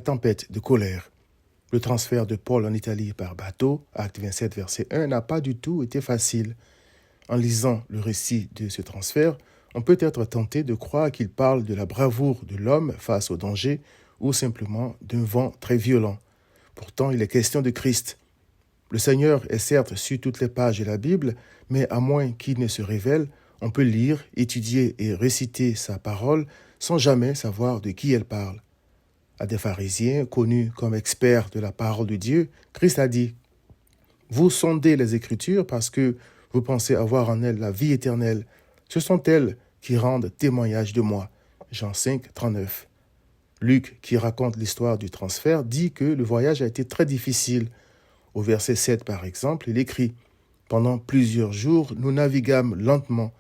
tempête de colère. Le transfert de Paul en Italie par bateau, acte 27, verset 1, n'a pas du tout été facile. En lisant le récit de ce transfert, on peut être tenté de croire qu'il parle de la bravoure de l'homme face au danger ou simplement d'un vent très violent. Pourtant, il est question de Christ. Le Seigneur est certes sur toutes les pages de la Bible, mais à moins qu'il ne se révèle, on peut lire, étudier et réciter sa parole sans jamais savoir de qui elle parle. À des pharisiens connus comme experts de la parole de Dieu, Christ a dit « Vous sondez les Écritures parce que vous pensez avoir en elles la vie éternelle. Ce sont elles qui rendent témoignage de moi. » Jean 5, 39. Luc, qui raconte l'histoire du transfert, dit que le voyage a été très difficile. Au verset 7, par exemple, il écrit « Pendant plusieurs jours, nous naviguâmes lentement,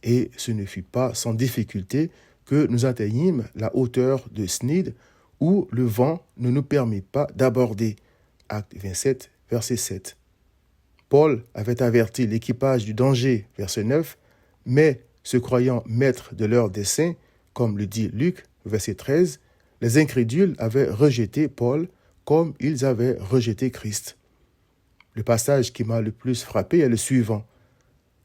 et ce ne fut pas sans difficulté que nous atteignîmes la hauteur de Snide, où le vent ne nous permit pas d'aborder. » Acte 27, verset 7. Paul avait averti l'équipage du danger, verset 9, mais se croyant maîtres de leur dessein, comme le dit Luc, verset 13, les incrédules avaient rejeté Paul comme ils avaient rejeté Christ. Le passage qui m'a le plus frappé est le suivant.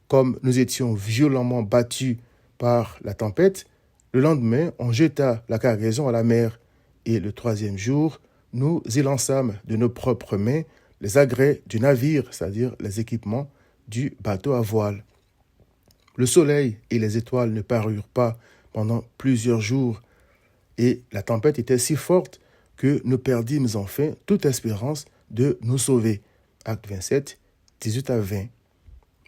Comme nous étions violemment battus par la tempête, le lendemain, on jeta la cargaison à la mer, et le troisième jour, nous élançâmes de nos propres mains les agrès du navire, c'est-à-dire les équipements du bateau à voile. Le soleil et les étoiles ne parurent pas pendant plusieurs jours, et la tempête était si forte que nous perdîmes enfin toute espérance de nous sauver. Acte 27, 18 à 20.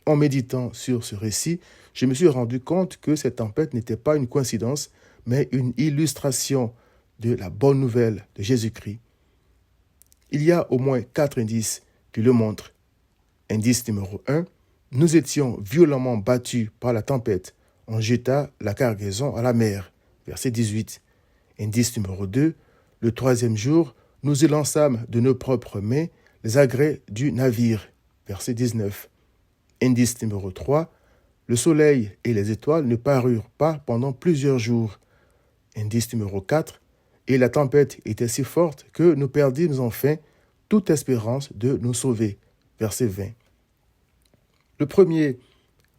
En méditant sur ce récit, je me suis rendu compte que cette tempête n'était pas une coïncidence, mais une illustration de la bonne nouvelle de Jésus-Christ. Il y a au moins 4 indices qui le montrent. Indice numéro 1, nous étions violemment battus par la tempête. On jeta la cargaison à la mer. Verset 18. Indice numéro 2, le troisième jour, nous élançâmes de nos propres mains les agrès du navire. Verset 19. Indice numéro 3, le soleil et les étoiles ne parurent pas pendant plusieurs jours. Indice numéro 4, et la tempête était si forte que nous perdîmes enfin toute espérance de nous sauver. Verset 20. Le premier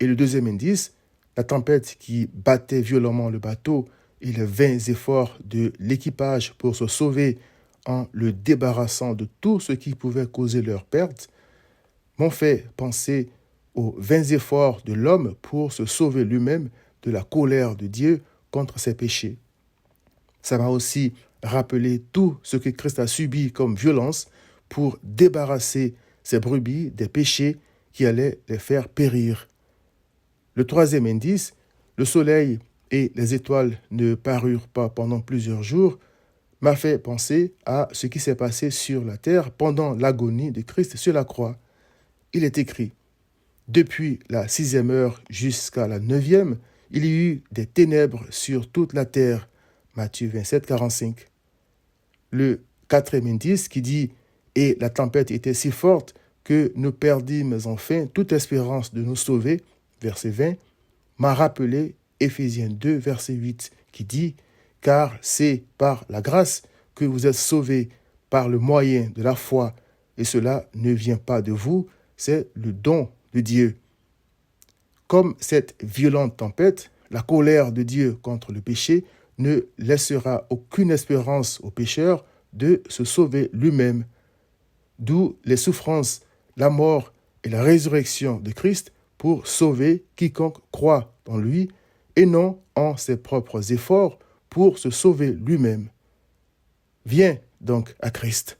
et le deuxième indice, la tempête qui battait violemment le bateau et les vains efforts de l'équipage pour se sauver en le débarrassant de tout ce qui pouvait causer leur perte, m'ont fait penser aux vains efforts de l'homme pour se sauver lui-même de la colère de Dieu contre ses péchés. Ça m'a aussi rappelé tout ce que Christ a subi comme violence pour débarrasser ses brebis des péchés qui allaient les faire périr. Le troisième indice, le soleil et les étoiles ne parurent pas pendant plusieurs jours, m'a fait penser à ce qui s'est passé sur la terre pendant l'agonie de Christ sur la croix. Il est écrit, depuis la 6e heure jusqu'à la 9e, il y eut des ténèbres sur toute la terre. Matthieu 27, 45. Le quatrième indice qui dit « Et la tempête était si forte que nous perdîmes enfin toute espérance de nous sauver » verset 20, m'a rappelé Éphésiens 2, verset 8, qui dit « Car c'est par la grâce que vous êtes sauvés par le moyen de la foi, et cela ne vient pas de vous, c'est le don de Dieu. » Comme cette violente tempête, la colère de Dieu contre le péché ne laissera aucune espérance au pécheur de se sauver lui-même. D'où les souffrances, la mort et la résurrection de Christ pour sauver quiconque croit en lui et non en ses propres efforts pour se sauver lui-même. Viens donc à Christ.